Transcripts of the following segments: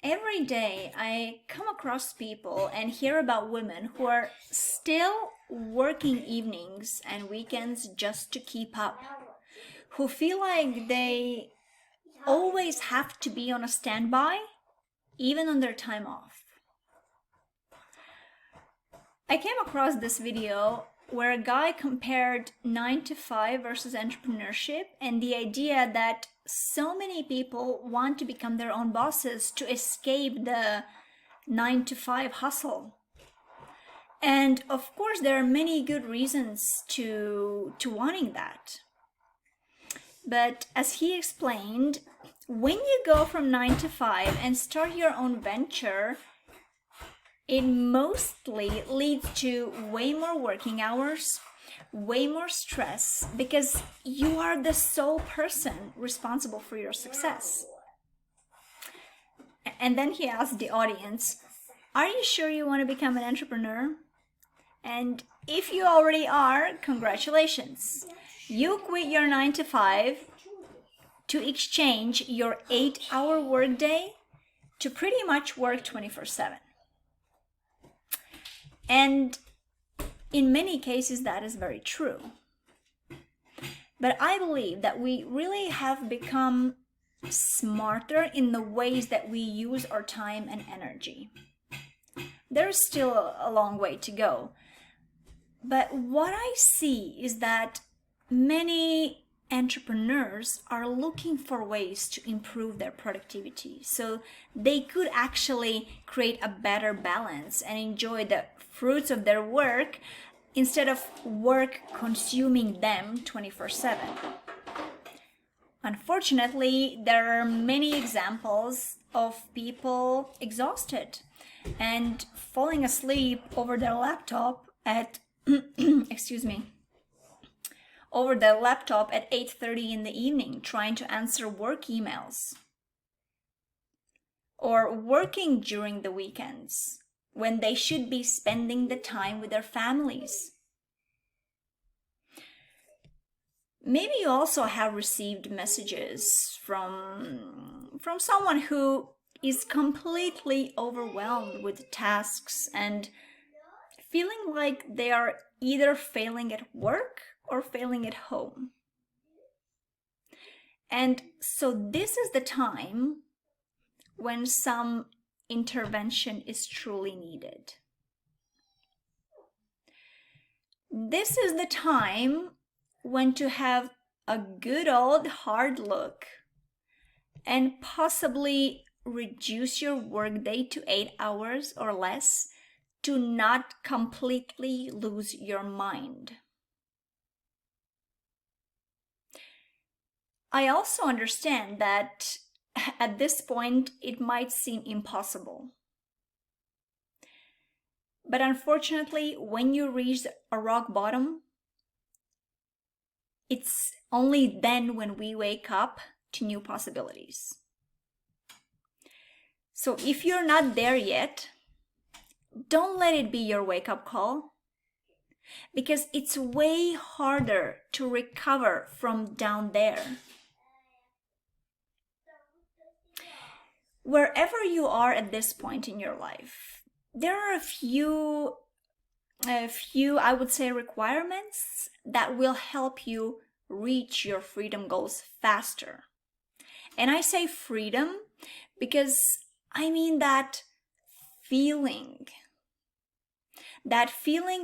Every day I come across people and hear about women who are still working evenings and weekends just to keep up, who feel like they always have to be on a standby, even on their time off. I came across this video where a guy compared 9 to 5 versus entrepreneurship and the idea that so many people want to become their own bosses to escape the 9 to 5 hustle. And of course, there are many good reasons to wanting that. But as he explained, when you go from 9 to 5 and start your own venture, it mostly leads to way more working hours, way more stress, because you are the sole person responsible for your success. And then he asked the audience, are you sure you want to become an entrepreneur? And if you already are, congratulations. You quit your 9 to 5 to exchange your 8-hour workday to pretty much work 24/7. And in many cases, that is very true. But I believe that we really have become smarter in the ways that we use our time and energy. There's still a long way to go. But what I see is that many entrepreneurs are looking for ways to improve their productivity so they could actually create a better balance and enjoy the fruits of their work instead of work consuming them 24/7. Unfortunately, there are many examples of people exhausted and falling asleep over their laptop at over their laptop at 8:30 in the evening trying to answer work emails, or working during the weekends when they should be spending the time with their families. Maybe you also have received messages from someone who is completely overwhelmed with tasks and feeling like they are either failing at work or failing at home. And so this is the time when some intervention is truly needed. This is the time when to have a good old hard look and possibly reduce your workday to 8 hours or less to not completely lose your mind. I also understand that at this point it might seem impossible. But unfortunately, when you reach a rock bottom, it's only then when we wake up to new possibilities. So if you're not there yet, don't let it be your wake-up call, because it's way harder to recover from down there. Wherever you are at this point in your life, there are a few, I would say, requirements that will help you reach your freedom goals faster. And I say freedom because I mean that feeling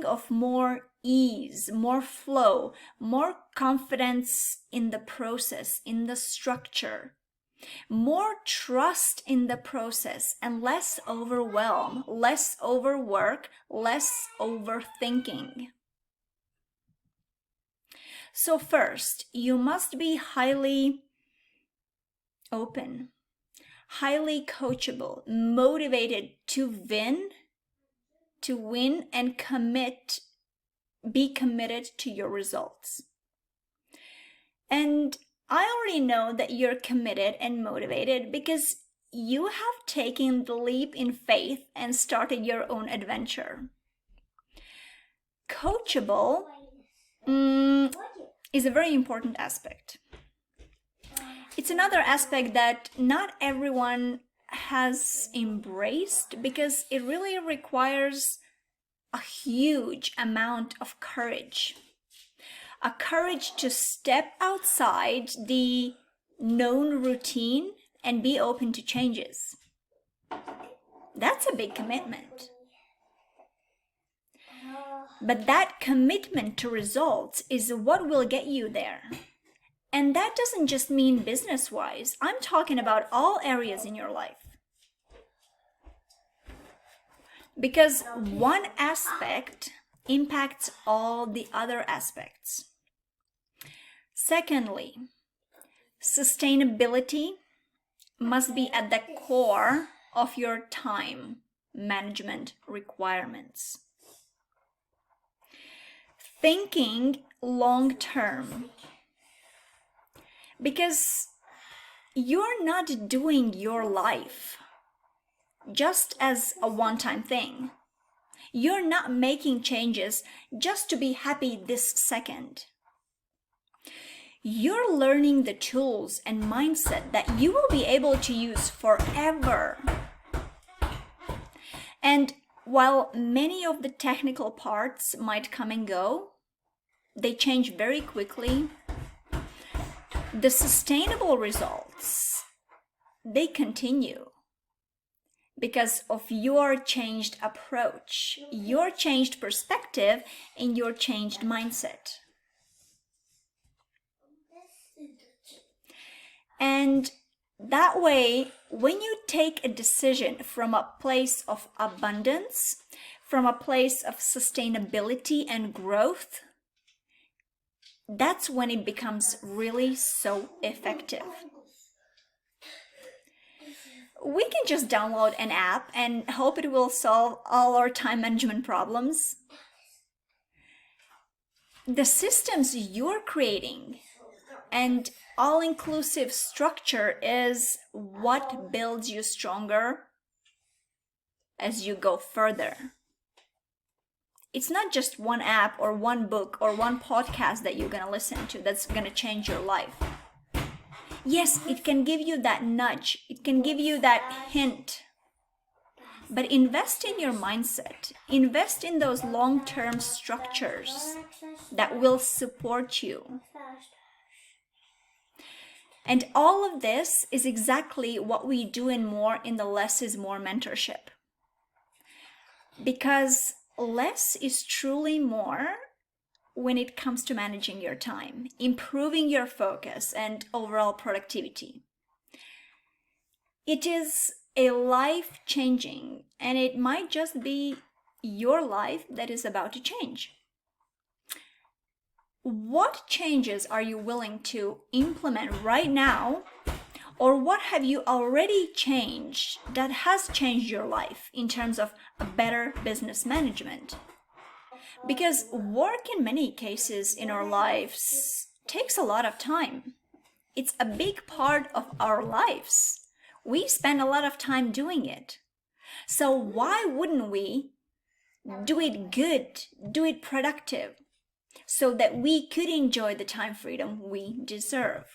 of more ease, more flow, more confidence in the process, in the structure, more trust in the process, and less overwhelm, less overwork, less overthinking. So first, you must be highly open, highly coachable, motivated to win and be committed to your results. And I already know that you're committed and motivated because you have taken the leap in faith and started your own adventure. Coachable is a very important aspect. It's another aspect that not everyone has embraced because it really requires a huge amount of courage. A courage to step outside the known routine and be open to changes. That's a big commitment. But that commitment to results is what will get you there. And that doesn't just mean business-wise. I'm talking about all areas in your life. Because one aspect impacts all the other aspects. Secondly, sustainability must be at the core of your time management requirements. Thinking long term, because you're not doing your life just as a one-time thing. You're not making changes just to be happy this second. You're learning the tools and mindset that you will be able to use forever. And while many of the technical parts might come and go, they change very quickly. The sustainable results, they continue because of your changed approach, your changed perspective, and your changed mindset. And that way, when you take a decision from a place of abundance, from a place of sustainability and growth, that's when it becomes really so effective. We can just download an app and hope it will solve all our time management problems. The systems you're creating and all-inclusive structure is what builds you stronger as you go further. It's not just one app or one book or one podcast that you're going to listen to that's going to change your life. Yes, it can give you that nudge. It can give you that hint. But invest in your mindset. Invest in those long-term structures that will support you. And all of this is exactly what we do in the Less is More mentorship. Because less is truly more when it comes to managing your time, improving your focus and overall productivity. It is a life-changing, and it might just be your life that is about to change. What changes are you willing to implement right now, or what have you already changed that has changed your life in terms of a better business management? Because work in many cases in our lives takes a lot of time. It's a big part of our lives. We spend a lot of time doing it. So why wouldn't we do it good, do it productive, so that we could enjoy the time freedom we deserve?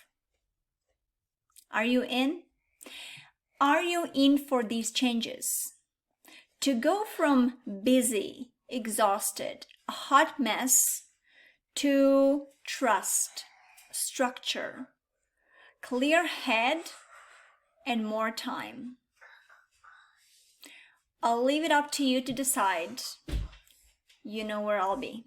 Are you in? Are you in for these changes? To go from busy, exhausted, a hot mess, to trust, structure, clear head, and more time. I'll leave it up to you to decide. You know where I'll be.